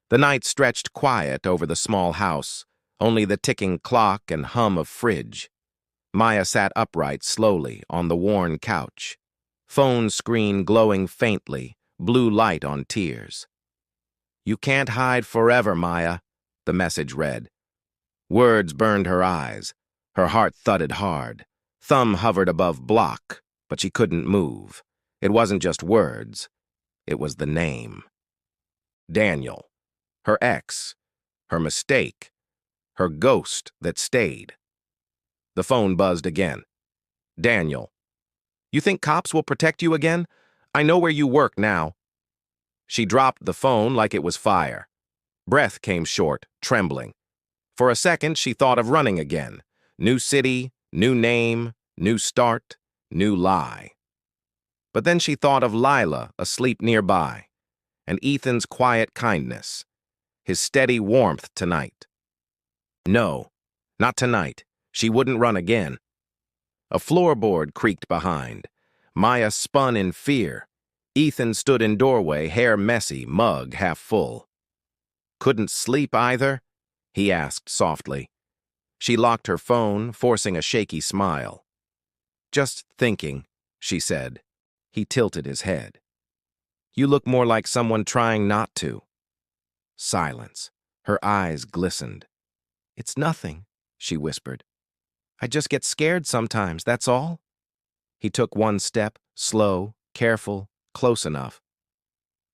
The night stretched quiet over the small house, only the ticking clock and hum of fridge. Maya sat upright slowly on the worn couch, phone screen glowing faintly, blue light on tears. "You can't hide forever, Maya," the message read. Words burned her eyes. Her heart thudded hard. Thumb hovered above block, but she couldn't move. It wasn't just words. It was the name. Daniel. Her ex. Her mistake. Her ghost that stayed. The phone buzzed again. "Daniel. You think cops will protect you again? I know where you work now." She dropped the phone like it was fire. Breath came short, trembling. For a second, she thought of running again. New city, new name, new start, new lie. But then she thought of Lila asleep nearby, and Ethan's quiet kindness, his steady warmth tonight. No, not tonight. She wouldn't run again. A floorboard creaked behind. Maya spun in fear. Ethan stood in doorway, hair messy, mug half full. "Couldn't sleep either?" he asked softly. She locked her phone, forcing a shaky smile. "Just thinking," she said. He tilted his head. "You look more like someone trying not to." Silence. Her eyes glistened. "It's nothing," she whispered. "I just get scared sometimes, that's all." He took one step, slow, careful, close enough.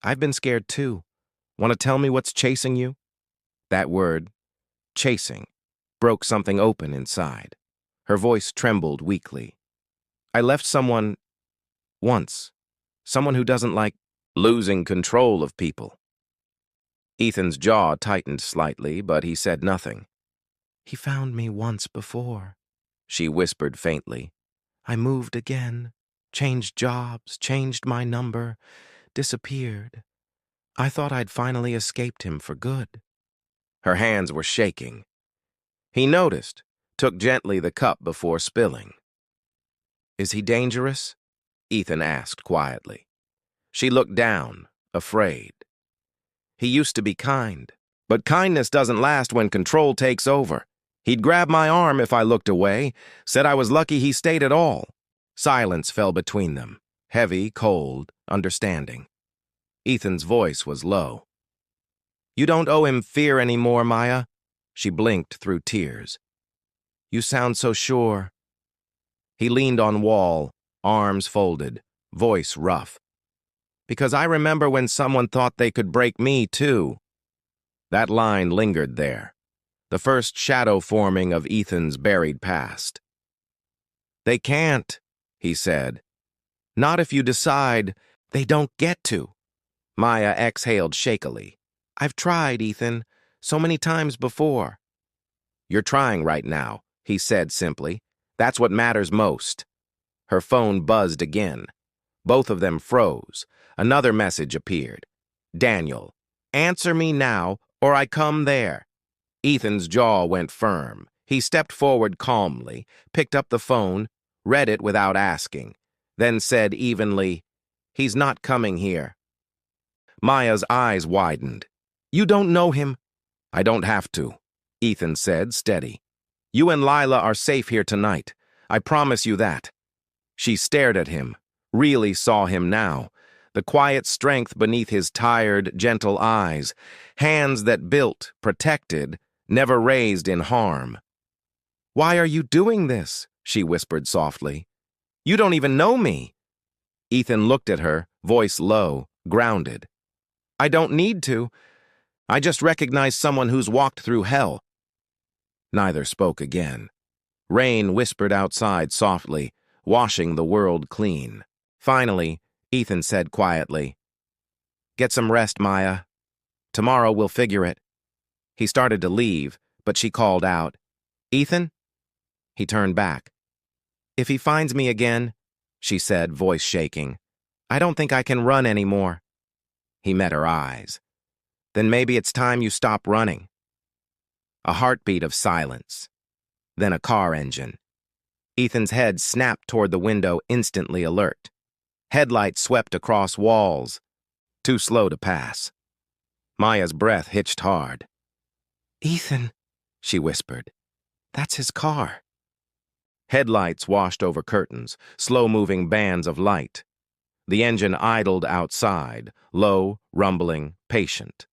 "I've been scared too. Want to tell me what's chasing you?" That word, chasing, broke something open inside. Her voice trembled weakly. "I left someone once. Someone who doesn't like losing control of people." Ethan's jaw tightened slightly, but he said nothing. "He found me once before," she whispered faintly. "I moved again, changed jobs, changed my number, disappeared. I thought I'd finally escaped him for good." Her hands were shaking. He noticed, took gently the cup before spilling. "Is he dangerous?" Ethan asked quietly. She looked down, afraid. "He used to be kind, but kindness doesn't last when control takes over. He'd grab my arm if I looked away, said I was lucky he stayed at all." Silence fell between them, heavy, cold, understanding. Ethan's voice was low. "You don't owe him fear anymore, Maya." She blinked through tears. "You sound so sure." He leaned on wall, arms folded, voice rough. "Because I remember when someone thought they could break me, too." That line lingered there, the first shadow forming of Ethan's buried past. "They can't," he said. "Not if you decide they don't get to." Maya exhaled shakily. "I've tried, Ethan, so many times before." "You're trying right now," he said simply. "That's what matters most." Her phone buzzed again. Both of them froze. Another message appeared. "Daniel, answer me now, or I come there." Ethan's jaw went firm. He stepped forward calmly, picked up the phone, read it without asking, then said evenly, "He's not coming here." Maya's eyes widened. "You don't know him." "I don't have to," Ethan said, steady. "You and Lila are safe here tonight. I promise you that." She stared at him, really saw him now, the quiet strength beneath his tired, gentle eyes, hands that built, protected, never raised in harm. "Why are you doing this?" she whispered softly. "You don't even know me." Ethan looked at her, voice low, grounded. "I don't need to. I just recognize someone who's walked through hell." Neither spoke again. Rain whispered outside softly, washing the world clean. Finally, Ethan said quietly, "Get some rest, Maya. Tomorrow we'll figure it." He started to leave, but she called out, "Ethan?" He turned back. "If he finds me again," she said, voice shaking, "I don't think I can run anymore." He met her eyes. "Then maybe it's time you stop running." A heartbeat of silence. Then a car engine. Ethan's head snapped toward the window, instantly alert. Headlights swept across walls, too slow to pass. Maya's breath hitched hard. "Ethan," she whispered. "That's his car." Headlights washed over curtains, slow-moving bands of light. The engine idled outside, low, rumbling, patient.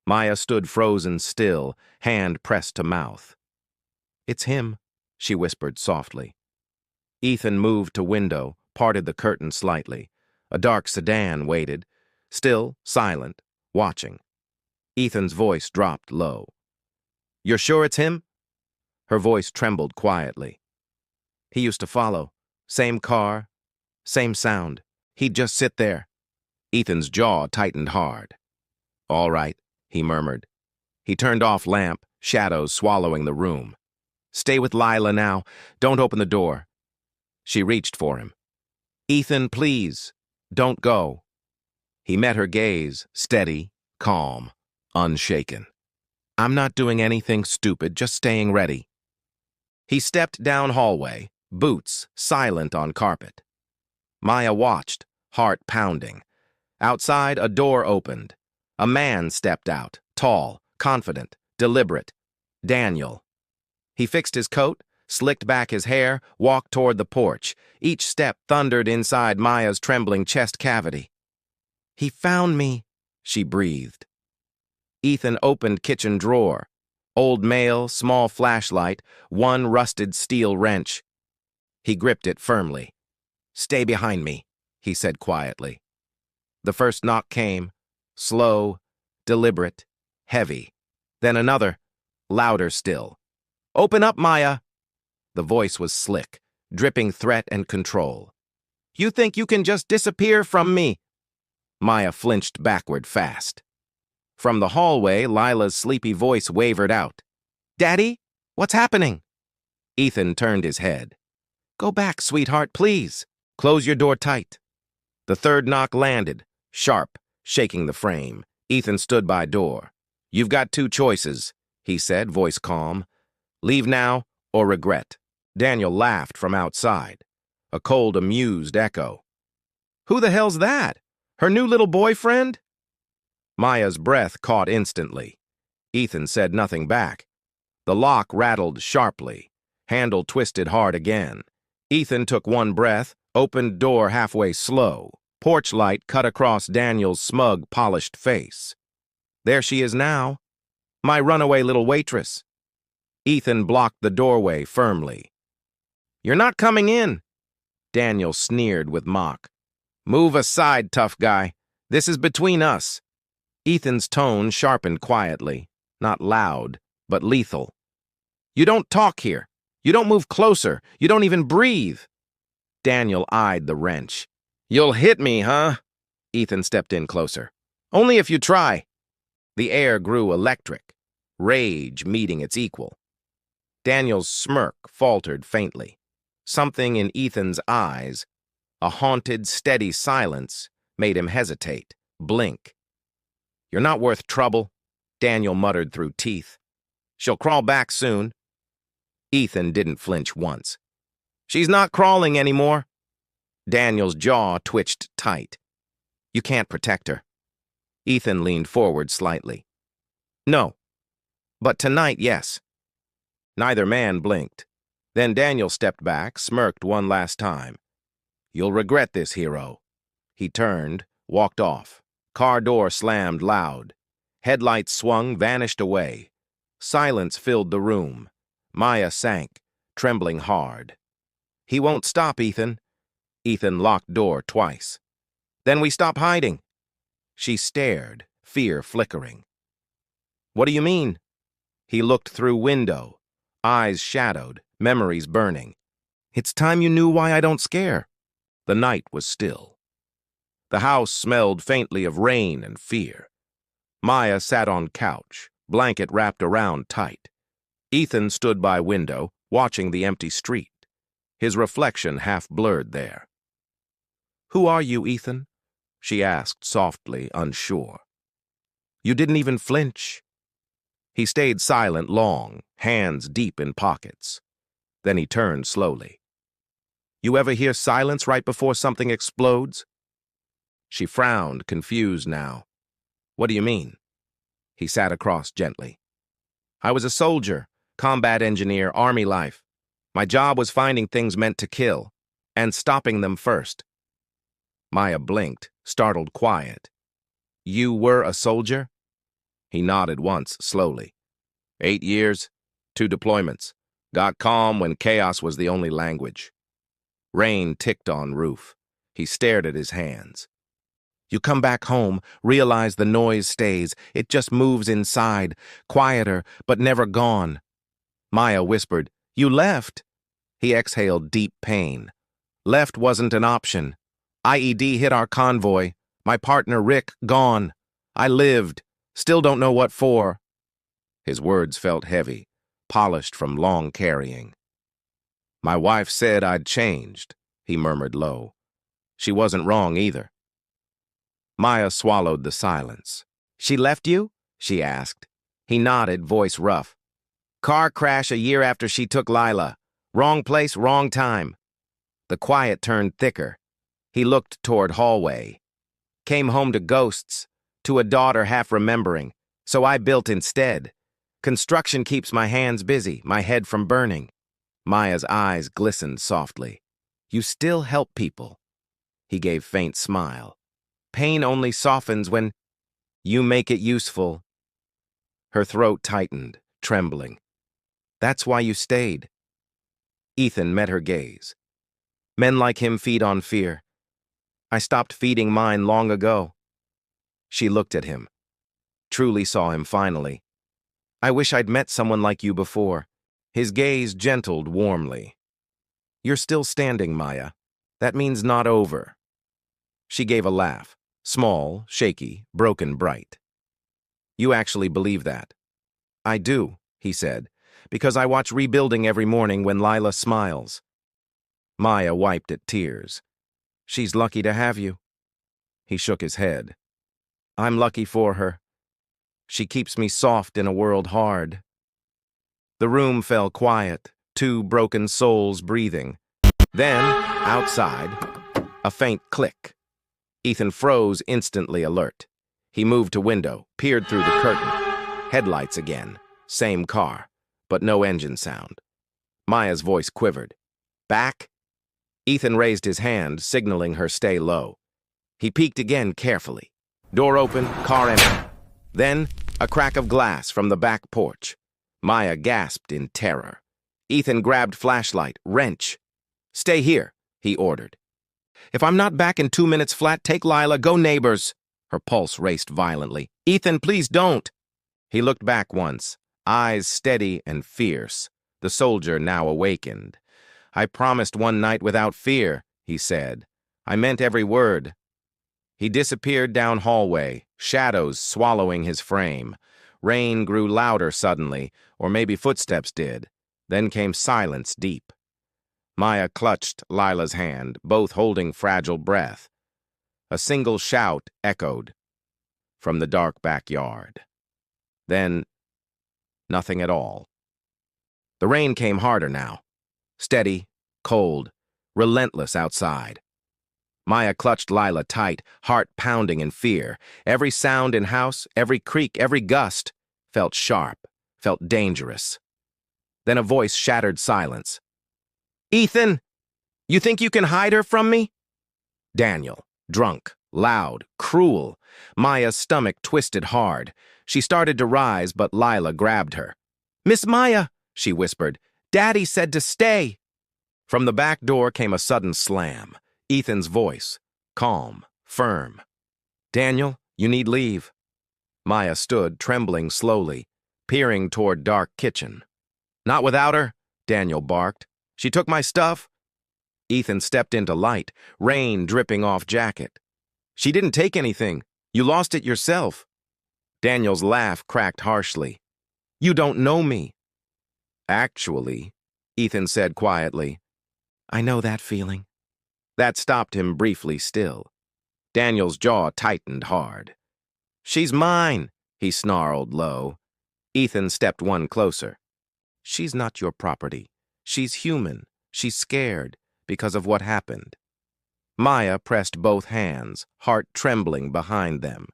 Maya stood frozen still, hand pressed to mouth. "It's him," she whispered softly. Ethan moved to window, parted the curtain slightly. A dark sedan waited, still, silent, watching. Ethan's voice dropped low. "You're sure it's him?" Her voice trembled quietly. "He used to follow. Same car, same sound. He'd just sit there." Ethan's jaw tightened hard. "All right," he murmured. He turned off lamp, shadows swallowing the room. "Stay with Lila now. Don't open the door." She reached for him. "Ethan, please, don't go." He met her gaze, steady, calm, unshaken. "I'm not doing anything stupid, just staying ready." He stepped down hallway, boots silent on carpet. Maya watched, heart pounding. Outside, a door opened. A man stepped out, tall, confident, deliberate. Daniel. He fixed his coat, slicked back his hair, walked toward the porch. Each step thundered inside Maya's trembling chest cavity. "He found me," she breathed. Ethan opened kitchen drawer. Old mail, small flashlight, one rusted steel wrench. He gripped it firmly. "Stay behind me," he said quietly. The first knock came, slow, deliberate, heavy. Then another, louder still. "Open up, Maya." The voice was slick, dripping threat and control. "You think you can just disappear from me?" Maya flinched backward fast. From the hallway, Lila's sleepy voice wavered out. "Daddy, what's happening?" Ethan turned his head. "Go back, sweetheart, please. Close your door tight." The third knock landed, sharp, shaking the frame. Ethan stood by door. "You've got two choices," he said, voice calm. "Leave now or regret." Daniel laughed from outside. A cold, amused echo. "Who the hell's that? Her new little boyfriend?" Maya's breath caught instantly. Ethan said nothing back. The lock rattled sharply. Handle twisted hard again. Ethan took one breath, opened door halfway slow. Porch light cut across Daniel's smug, polished face. "There she is now. My runaway little waitress." Ethan blocked the doorway firmly. "You're not coming in." Daniel sneered with mock. "Move aside, tough guy. This is between us." Ethan's tone sharpened quietly, not loud, but lethal. "You don't talk here. You don't move closer. You don't even breathe." Daniel eyed the wrench. "You'll hit me, huh?" Ethan stepped in closer. "Only if you try." The air grew electric, rage meeting its equal. Daniel's smirk faltered faintly. Something in Ethan's eyes, a haunted, steady silence, made him hesitate, blink. "You're not worth trouble," Daniel muttered through teeth. "She'll crawl back soon." Ethan didn't flinch once. "She's not crawling anymore." Daniel's jaw twitched tight. "You can't protect her." Ethan leaned forward slightly. "No. But tonight, yes." Neither man blinked. Then Daniel stepped back, smirked one last time. "You'll regret this, hero." He turned, walked off. Car door slammed loud. Headlights swung, vanished away. Silence filled the room. Maya sank, trembling hard. "He won't stop, Ethan." Ethan locked door twice. "Then we stop hiding." She stared, fear flickering. "What do you mean?" He looked through window, eyes shadowed, memories burning. "It's time you knew why I don't scare." The night was still. The house smelled faintly of rain and fear. Maya sat on couch, blanket wrapped around tight. Ethan stood by window, watching the empty street, his reflection half blurred there. "Who are you, Ethan?" she asked softly, unsure. "You didn't even flinch." He stayed silent long, hands deep in pockets. Then he turned slowly. "You ever hear silence right before something explodes?" She frowned, confused now. "What do you mean?" He sat across gently. I was a soldier, combat engineer, army life. My job was finding things meant to kill, and stopping them first. Maya blinked, startled quiet. You were a soldier? He nodded once, slowly. 8 years, 2 deployments. Got calm when chaos was the only language. Rain ticked on roof. He stared at his hands. You come back home, realize the noise stays. It just moves inside, quieter, but never gone. Maya whispered, You left. He exhaled deep pain. Left wasn't an option. IED hit our convoy. My partner Rick, gone. I lived. Still don't know what for. His words felt heavy, polished from long carrying. My wife said I'd changed, he murmured low. She wasn't wrong either. Maya swallowed the silence. She left you? She asked. He nodded, voice rough. Car crash a year after she took Lila. Wrong place, wrong time. The quiet turned thicker. He looked toward hallway. Came home to ghosts, to a daughter half remembering, so I built instead. Construction keeps my hands busy, my head from burning. Maya's eyes glistened softly. You still help people. He gave faint smile. Pain only softens when you make it useful. Her throat tightened, trembling. That's why you stayed. Ethan met her gaze. Men like him feed on fear. I stopped feeding mine long ago. She looked at him. Truly saw him finally. I wish I'd met someone like you before. His gaze gentled warmly. You're still standing, Maya. That means not over. She gave a laugh, small, shaky, broken bright. You actually believe that? I do, he said, because I watch rebuilding every morning when Lila smiles. Maya wiped at tears. She's lucky to have you. He shook his head. I'm lucky for her. She keeps me soft in a world hard. The room fell quiet, 2 broken souls breathing. Then, outside, a faint click. Ethan froze, instantly alert. He moved to window, peered through the curtain. Headlights again. Same car, but no engine sound. Maya's voice quivered. Back? Ethan raised his hand, signaling her stay low. He peeked again carefully. Door open, car empty. Then, a crack of glass from the back porch. Maya gasped in terror. Ethan grabbed flashlight, wrench. Stay here, he ordered. If I'm not back in 2 minutes flat, take Lila, go neighbors. Her pulse raced violently. Ethan, please don't. He looked back once, eyes steady and fierce. The soldier now awakened. I promised one night without fear, he said. I meant every word. He disappeared down hallway, shadows swallowing his frame. Rain grew louder suddenly, or maybe footsteps did. Then came silence deep. Maya clutched Lila's hand, both holding fragile breath. A single shout echoed from the dark backyard. Then, nothing at all. The rain came harder now. Steady, cold, relentless outside. Maya clutched Lila tight, heart pounding in fear. Every sound in house, every creak, every gust felt sharp, felt dangerous. Then a voice shattered silence. Ethan, you think you can hide her from me? Daniel, drunk, loud, cruel. Maya's stomach twisted hard. She started to rise, but Lila grabbed her. Miss Maya, she whispered, Daddy said to stay. From the back door came a sudden slam. Ethan's voice, calm, firm. Daniel, you need leave. Maya stood, trembling slowly, peering toward dark kitchen. Not without her, Daniel barked. She took my stuff. Ethan stepped into light, rain dripping off jacket. She didn't take anything. You lost it yourself. Daniel's laugh cracked harshly. You don't know me. Actually, Ethan said quietly, I know that feeling. That stopped him briefly still. Daniel's jaw tightened hard. She's mine, he snarled low. Ethan stepped one closer. She's not your property. She's human. She's scared because of what happened. Maya pressed both hands, heart trembling behind them.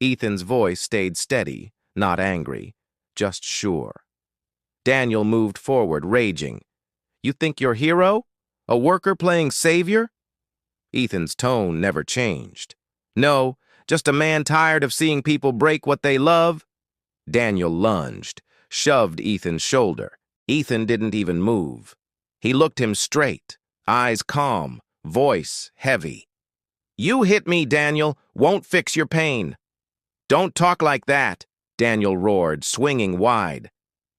Ethan's voice stayed steady, not angry, just sure. Daniel moved forward, raging. You think you're hero? A worker playing savior? Ethan's tone never changed. No, just a man tired of seeing people break what they love. Daniel lunged, shoved Ethan's shoulder. Ethan didn't even move. He looked him straight, eyes calm, voice heavy. You hit me, Daniel. Won't fix your pain. Don't talk like that, Daniel roared, swinging wide.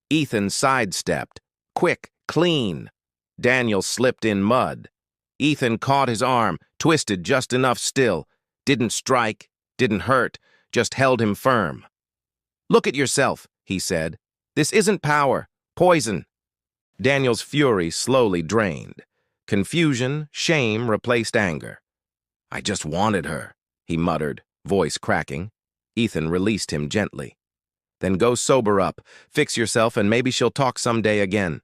Ethan sidestepped. Quick, clean. Daniel slipped in mud. Ethan caught his arm, twisted just enough still. Didn't strike, didn't hurt, just held him firm. Look at yourself, he said. This isn't power, poison. Daniel's fury slowly drained. Confusion, shame replaced anger. I just wanted her, he muttered, voice cracking. Ethan released him gently. Then go sober up, fix yourself, and maybe she'll talk someday again.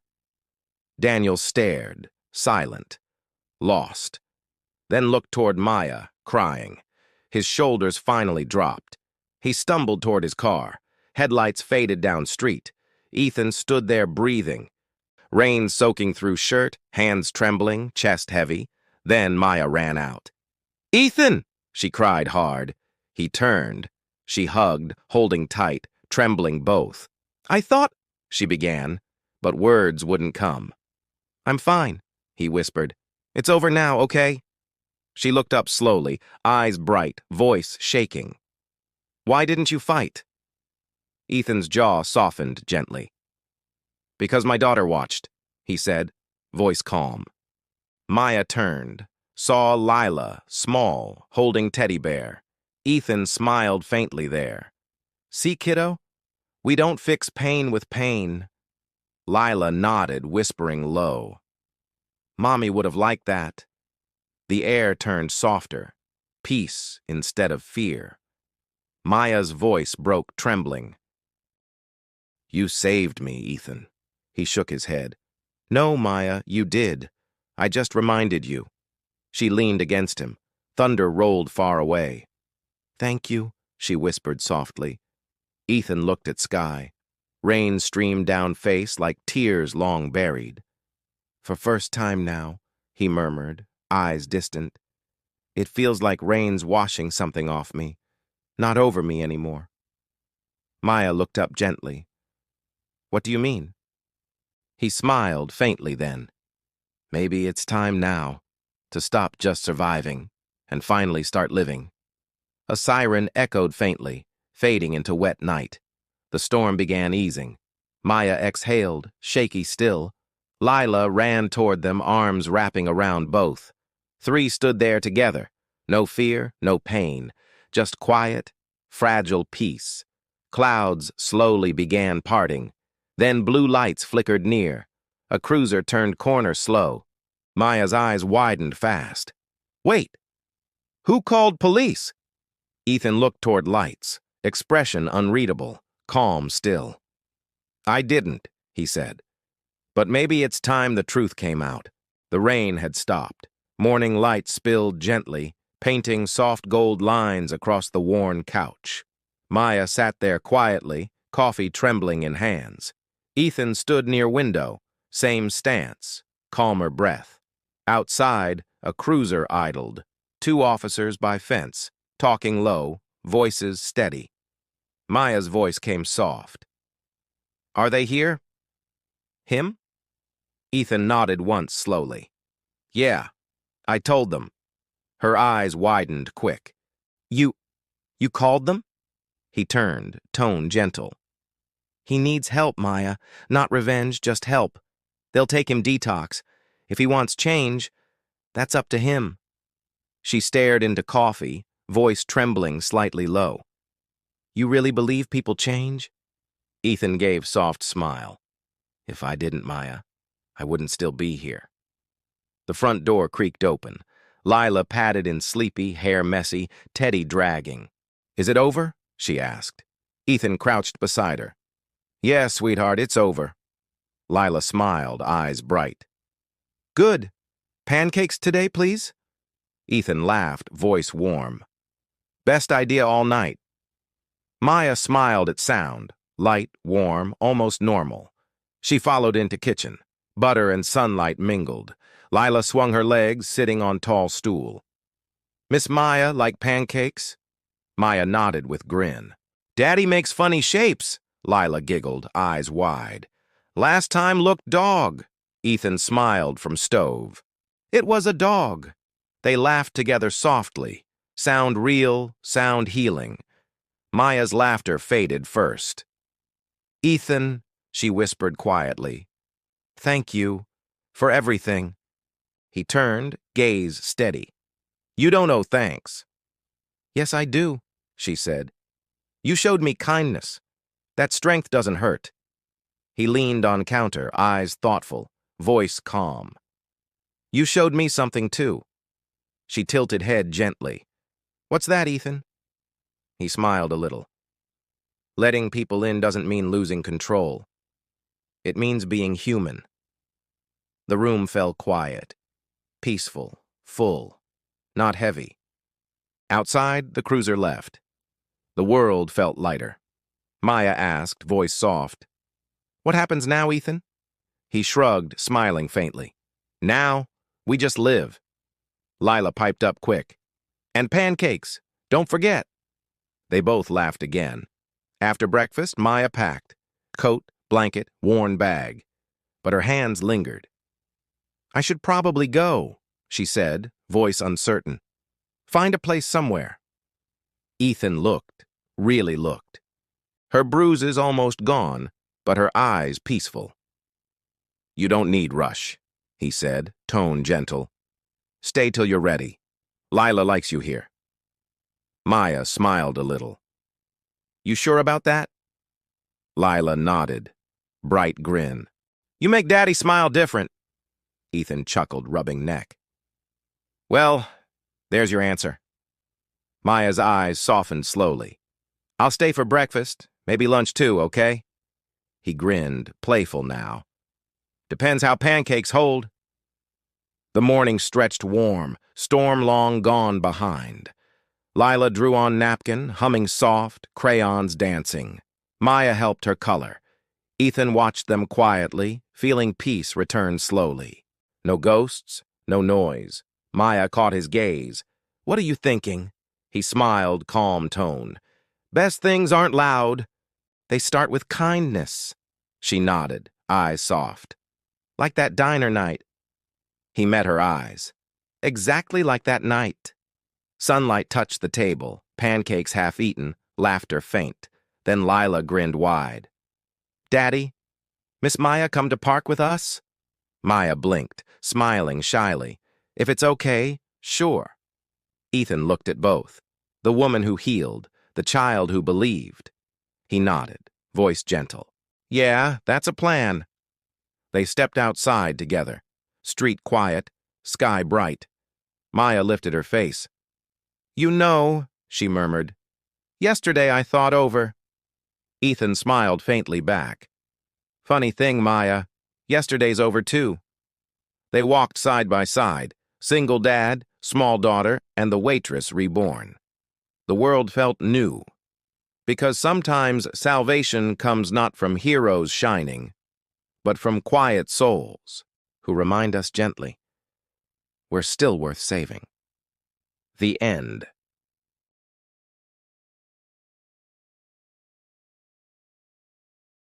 Daniel stared, silent, lost. Then looked toward Maya, crying. His shoulders finally dropped. He stumbled toward his car. Headlights faded down street. Ethan stood there breathing. Rain soaking through shirt, hands trembling, chest heavy. Then Maya ran out. Ethan! She cried hard. He turned. She hugged, holding tight, trembling both. I thought, she began, but words wouldn't come. I'm fine, he whispered. It's over now, okay? She looked up slowly, eyes bright, voice shaking. Why didn't you fight? Ethan's jaw softened gently. Because my daughter watched, he said, voice calm. Maya turned, saw Lila, small, holding teddy bear. Ethan smiled faintly there. See, kiddo? We don't fix pain with pain. Lila nodded, whispering low. Mommy would have liked that. The air turned softer, peace instead of fear. Maya's voice broke, trembling. You saved me, Ethan. He shook his head. No, Maya, you did. I just reminded you. She leaned against him. Thunder rolled far away. Thank you, she whispered softly. Ethan looked at sky. Rain streamed down face like tears long buried. For first time now, he murmured, eyes distant. It feels like rain's washing something off me, not over me anymore. Maya looked up gently. What do you mean? He smiled faintly then. Maybe it's time now to stop just surviving and finally start living. A siren echoed faintly, fading into wet night. The storm began easing. Maya exhaled, shaky still. Lila ran toward them, arms wrapping around both. Three stood there together. No fear, no pain, just quiet, fragile peace. Clouds slowly began parting. Then blue lights flickered near. A cruiser turned corner slow. Maya's eyes widened fast. Wait! Who called police? Ethan looked toward lights, expression unreadable, calm still. I didn't, he said. But maybe it's time the truth came out. The rain had stopped. Morning light spilled gently, painting soft gold lines across the worn couch. Maya sat there quietly, coffee trembling in hands. Ethan stood near window, same stance, calmer breath. Outside, a cruiser idled. Two officers by fence, talking low, voices steady. Maya's voice came soft. Are they here? Him? Ethan nodded once slowly. Yeah, I told them. Her eyes widened quick. You called them? He turned, tone gentle. He needs help, Maya. Not revenge, just help. They'll take him detox. If he wants change, that's up to him. She stared into coffee, voice trembling slightly low. You really believe people change? Ethan gave soft smile. If I didn't, Maya, I wouldn't still be here. The front door creaked open. Lila padded in sleepy, hair messy, Teddy dragging. Is it over? She asked. Ethan crouched beside her. Yeah, sweetheart, it's over. Lila smiled, eyes bright. Good. Pancakes today, please? Ethan laughed, voice warm. Best idea all night. Maya smiled at sound, light, warm, almost normal. She followed into kitchen. Butter and sunlight mingled. Lila swung her legs, sitting on tall stool. Miss Maya like pancakes? Maya nodded with grin. Daddy makes funny shapes, Lila giggled, eyes wide. Last time looked dog. Ethan smiled from stove. It was a dog. They laughed together softly. Sound real, sound healing. Maya's laughter faded first. Ethan, she whispered quietly. Thank you for everything. He turned, gaze steady. You don't owe thanks. Yes, I do, she said. You showed me kindness. That strength doesn't hurt. He leaned on counter, eyes thoughtful, voice calm. You showed me something too. She tilted head gently. What's that, Ethan? He smiled a little. Letting people in doesn't mean losing control. It means being human. The room fell quiet, peaceful, full, not heavy. Outside, the cruiser left. The world felt lighter. Maya asked, voice soft, What happens now, Ethan? He shrugged, smiling faintly. Now, we just live. Lila piped up quick. And pancakes, don't forget. They both laughed again. After breakfast, Maya packed. Coat, blanket, worn bag. But her hands lingered. I should probably go, she said, voice uncertain. Find a place somewhere. Ethan looked, really looked. Her bruises almost gone, but her eyes peaceful. You don't need rush, he said, tone gentle. Stay till you're ready. Lila likes you here. Maya smiled a little. You sure about that? Lila nodded, bright grin. You make Daddy smile different. Ethan chuckled, rubbing neck. Well, there's your answer. Maya's eyes softened slowly. I'll stay for breakfast, maybe lunch too, okay? He grinned, playful now. Depends how pancakes hold. The morning stretched warm, storm long gone behind. Lila drew on napkin, humming soft, crayons dancing. Maya helped her color. Ethan watched them quietly, feeling peace return slowly. No ghosts, no noise. Maya caught his gaze. What are you thinking? He smiled, calm tone. Best things aren't loud. They start with kindness. She nodded, eyes soft. Like that diner night. He met her eyes. Exactly like that night. Sunlight touched the table, pancakes half eaten, laughter faint. Then Lila grinned wide. Daddy, Miss Maya come to park with us? Maya blinked, smiling shyly. If it's okay, sure. Ethan looked at both. The woman who healed, the child who believed. He nodded, voice gentle. Yeah, that's a plan. They stepped outside together. Street quiet, sky bright. Maya lifted her face. You know, she murmured. Yesterday I thought over. Ethan smiled faintly back. Funny thing, Maya. Yesterday's over too. They walked side by side, single dad, small daughter, and the waitress reborn. The world felt new. Because sometimes salvation comes not from heroes shining, but from quiet souls who remind us gently, we're still worth saving. The end.